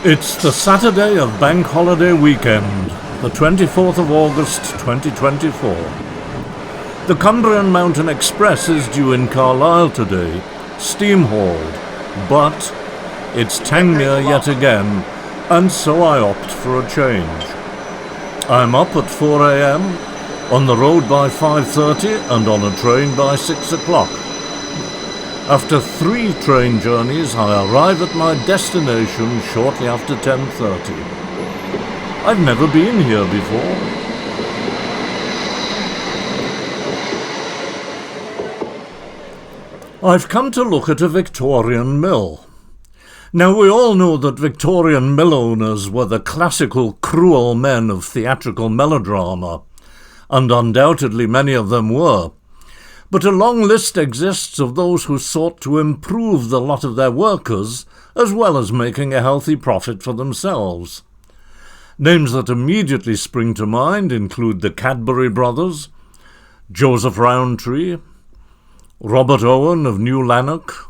It's the Saturday of Bank Holiday weekend, the 24th of August 2024. The Cumbrian Mountain Express is due in Carlisle today, steam-hauled, but it's Tangmere yet again, and so I opt for a change. I'm up at 4 a.m, on the road by 5:30 and on a train by 6 o'clock. After 3 train journeys, I arrive at my destination shortly after 10:30. I've never been here before. I've come to look at a Victorian mill. Now, we all know that Victorian mill owners were the classical cruel men of theatrical melodrama, and undoubtedly many of them were. But a long list exists of those who sought to improve the lot of their workers, as well as making a healthy profit for themselves. Names that immediately spring to mind include the Cadbury brothers, Joseph Rowntree, Robert Owen of New Lanark,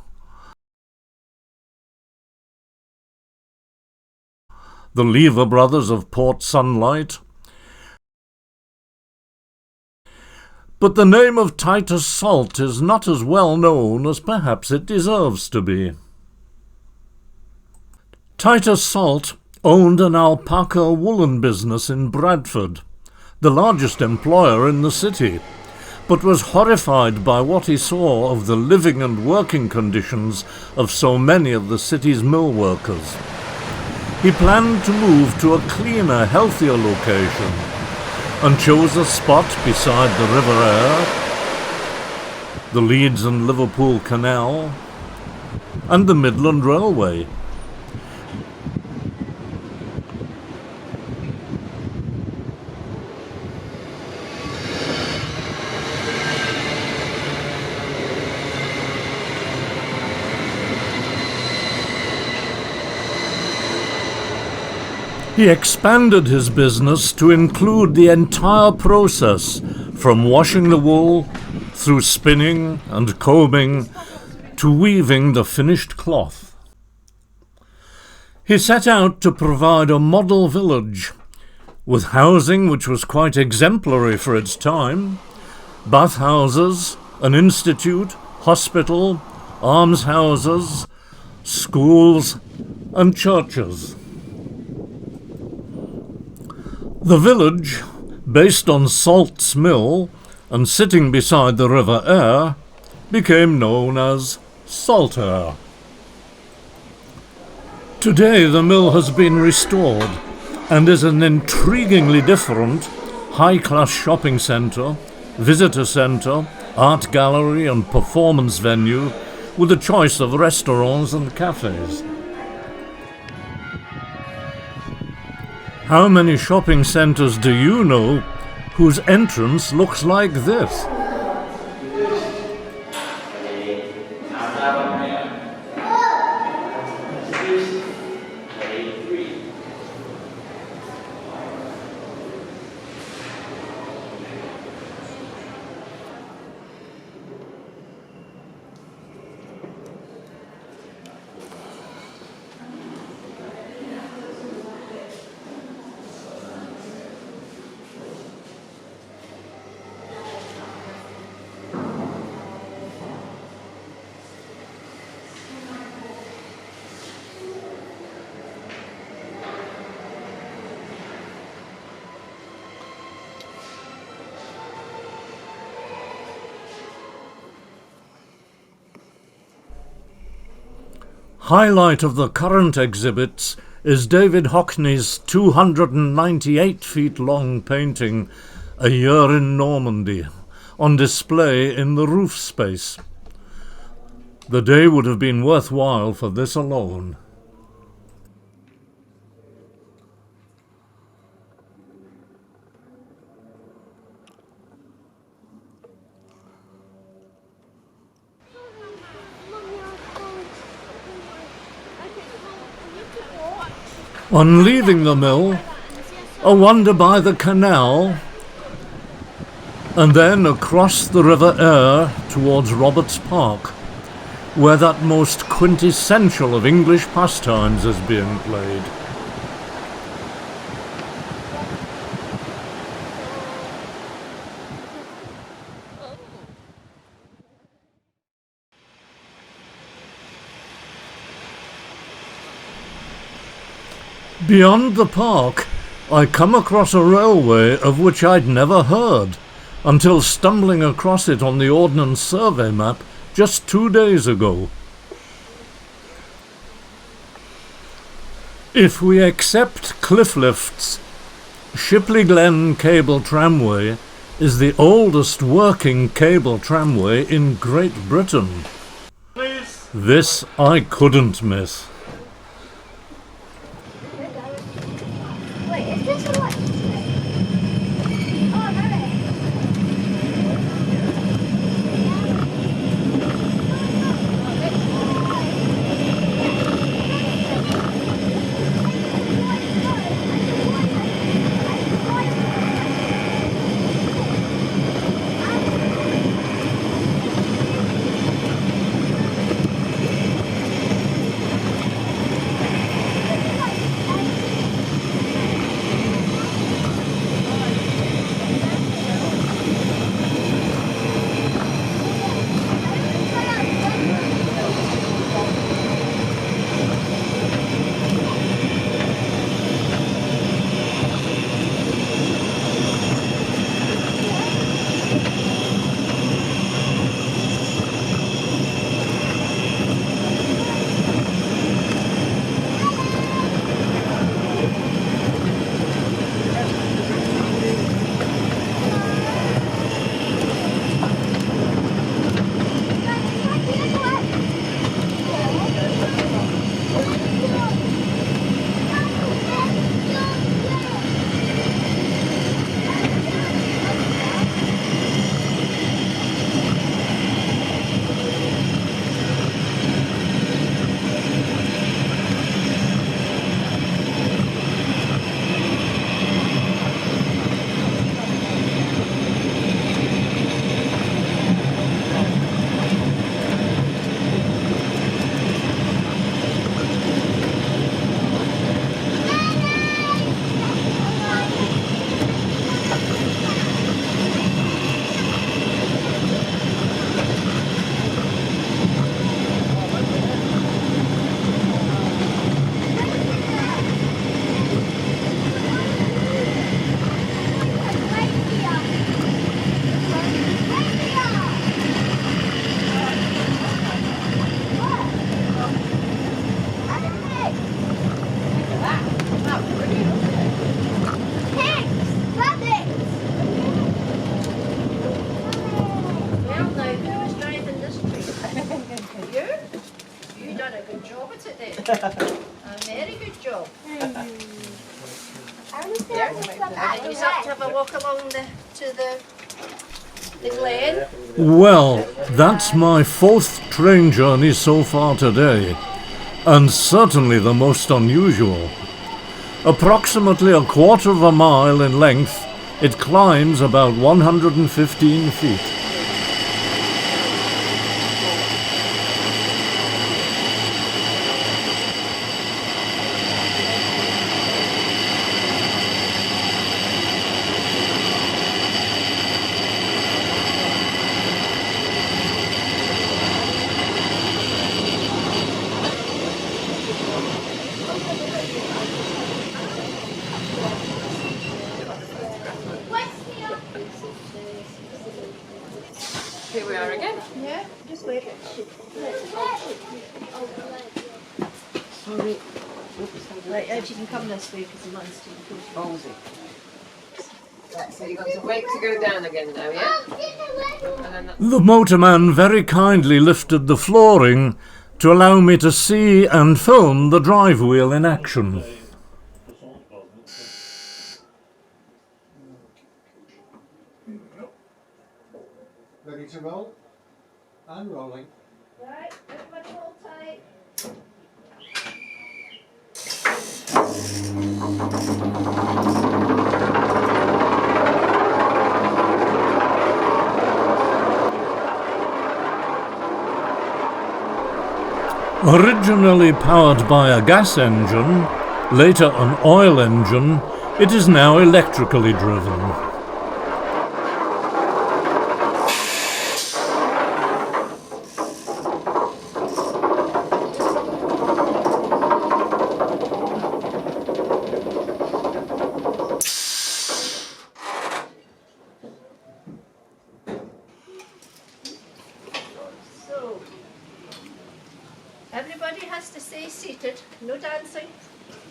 the Lever brothers of Port Sunlight. But the name of Titus Salt is not as well known as perhaps it deserves to be. Titus Salt owned an alpaca woolen business in Bradford, the largest employer in the city, but was horrified by what he saw of the living and working conditions of so many of the city's mill workers. He planned to move to a cleaner, healthier location, and chose a spot beside the River Aire, the Leeds and Liverpool Canal, and the Midland Railway. He expanded his business to include the entire process, from washing the wool, through spinning and combing, to weaving the finished cloth. He set out to provide a model village, with housing which was quite exemplary for its time, bathhouses, an institute, hospital, almshouses, schools, and churches. The village, based on Salt's mill and sitting beside the River Aire, became known as Saltaire. Today the mill has been restored and is an intriguingly different, high-class shopping centre, visitor centre, art gallery and performance venue with a choice of restaurants and cafes. How many shopping centres do you know whose entrance looks like this? Highlight of the current exhibits is David Hockney's 298-feet-long painting, A Year in Normandy, on display in the roof space. The day would have been worthwhile for this alone. On leaving the mill, a wander by the canal, and then across the River Aire towards Roberts Park, where that most quintessential of English pastimes is being played. Beyond the park, I come across a railway of which I'd never heard, until stumbling across it on the Ordnance Survey map just 2 days ago. If we accept cliff lifts, Shipley Glen Cable Tramway is the oldest working cable tramway in Great Britain. Please. This I couldn't miss. Wait, is this a what? Oh, no. You done a good job at it then. A very good job. I want to see how this one And you have to have a walk along to the glen. Well, that's my 4th train journey so far today, and certainly the most unusual. Approximately a quarter of a mile in length, it climbs about 115 feet. Here we are again. Yeah, just wait. Sorry. Right, if you can come this way because the line's too good. Oh, is it? Right, so you've got to wait to go down again now, yeah? And then The motorman very kindly lifted the flooring to allow me to see and film the drive wheel in action. Ready to roll? And rolling. Right, everybody hold tight. Originally powered by a gas engine, later an oil engine, it is now electrically driven. Everybody has to stay seated, no dancing.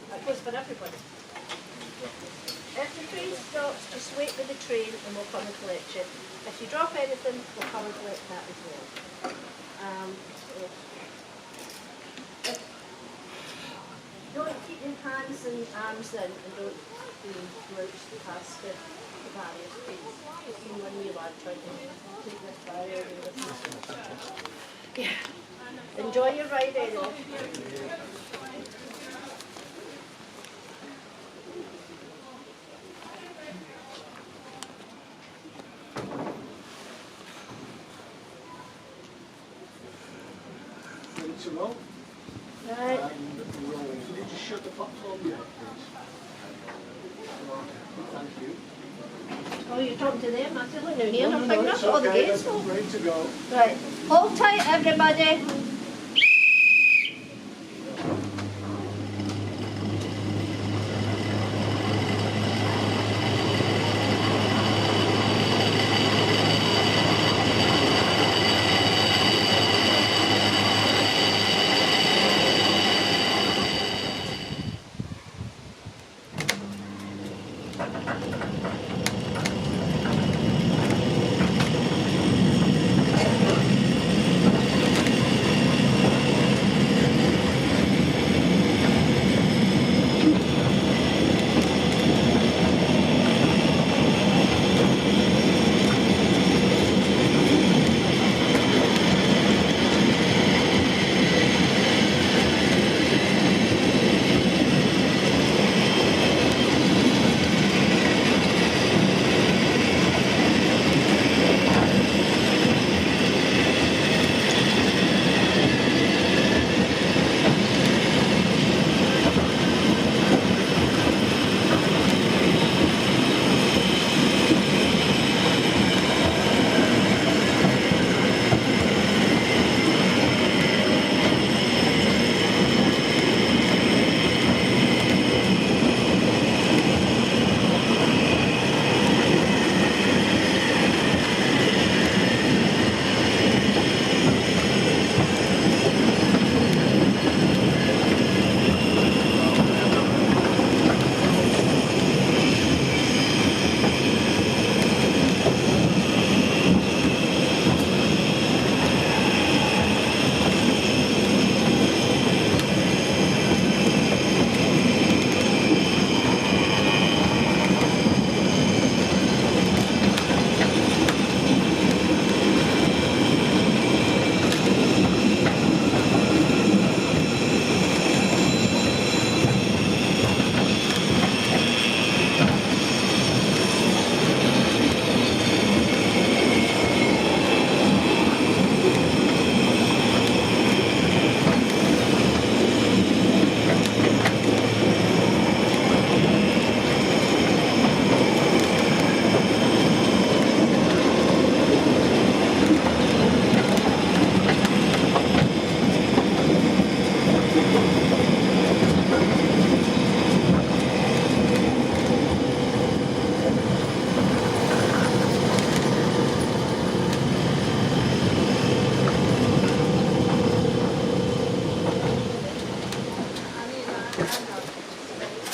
That goes for everybody. If the train stops, just wait for the train and we'll come and collect you. If you drop anything, we'll come and collect that as well. So, don't keep your hands and arms in and don't slouch past the barrier, please. It's been one year lad trying to take this barrier and this. Yeah. Enjoy your ride anyway. Ready to roll? Right. And rolling. Can you just shut the platform gate, please? Thank you. Oh, you're talking to them? I said, look, now here, No, I'm no, picking it's up all the okay, gates. I'm ready to go. Right. Hold tight, everybody.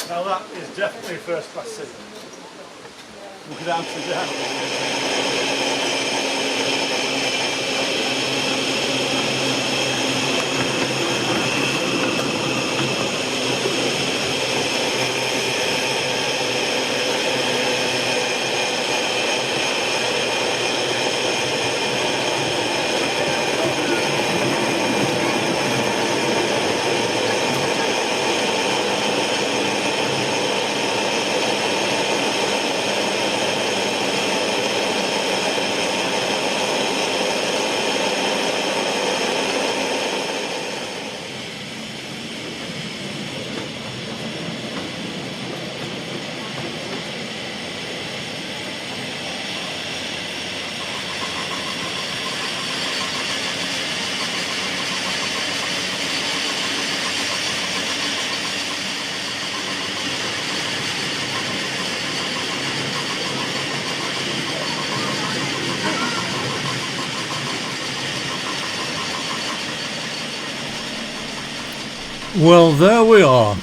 Now that is definitely first class seat. Look at Amsterdam. Well, there we are.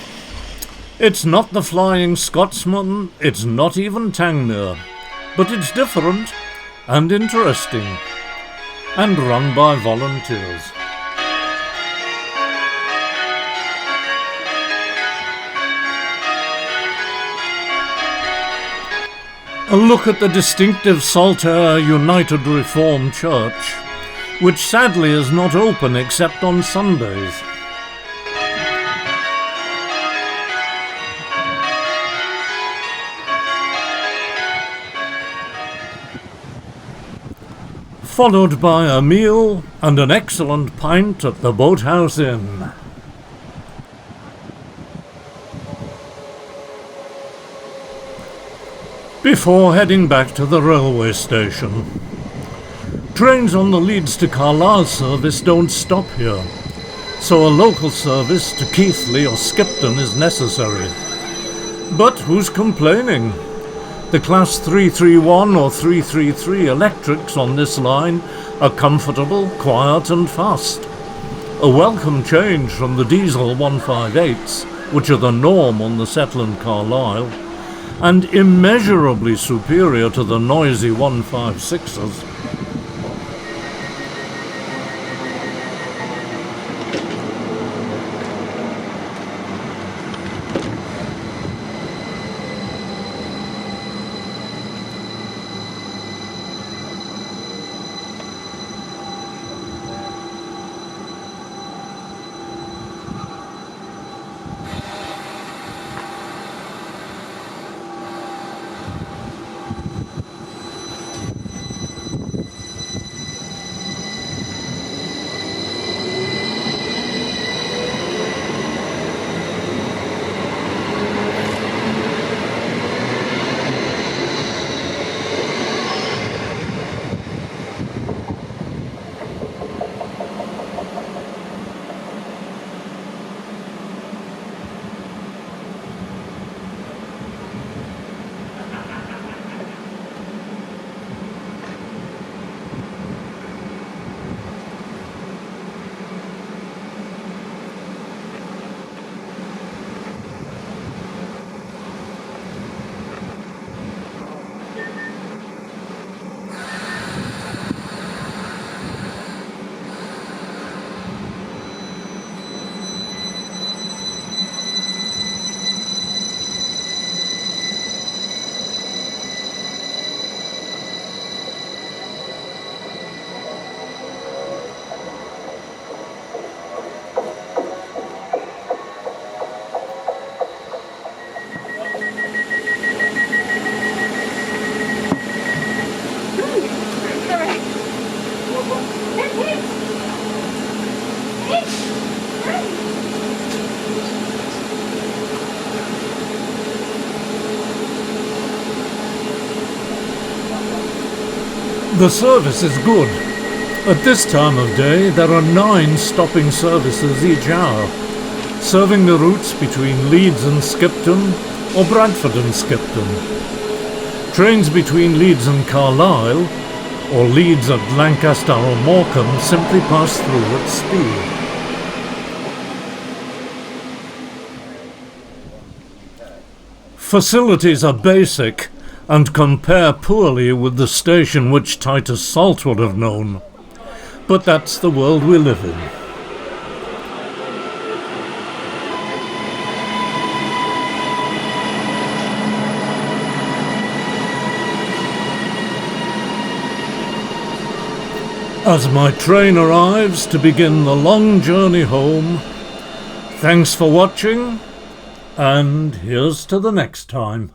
It's not the Flying Scotsman, it's not even Tangnir, but it's different and interesting, and run by volunteers. A look at the distinctive Saltaire United Reformed Church, which sadly is not open except on Sundays. Followed by a meal and an excellent pint at the Boathouse Inn. Before heading back to the railway station. Trains on the Leeds to Carlisle service don't stop here, so a local service to Keighley or Skipton is necessary. But who's complaining? The Class 331 or 333 electrics on this line are comfortable, quiet and fast. A welcome change from the diesel 158s, which are the norm on the Settle Carlisle, and immeasurably superior to the noisy 156s. The service is good. At this time of day, there are 9 stopping services each hour, serving the routes between Leeds and Skipton or Bradford and Skipton. Trains between Leeds and Carlisle or Leeds at Lancaster or Morecambe simply pass through at speed. Facilities are basic and compare poorly with the station which Titus Salt would have known. But that's the world we live in. As my train arrives to begin the long journey home, thanks for watching, and here's to the next time.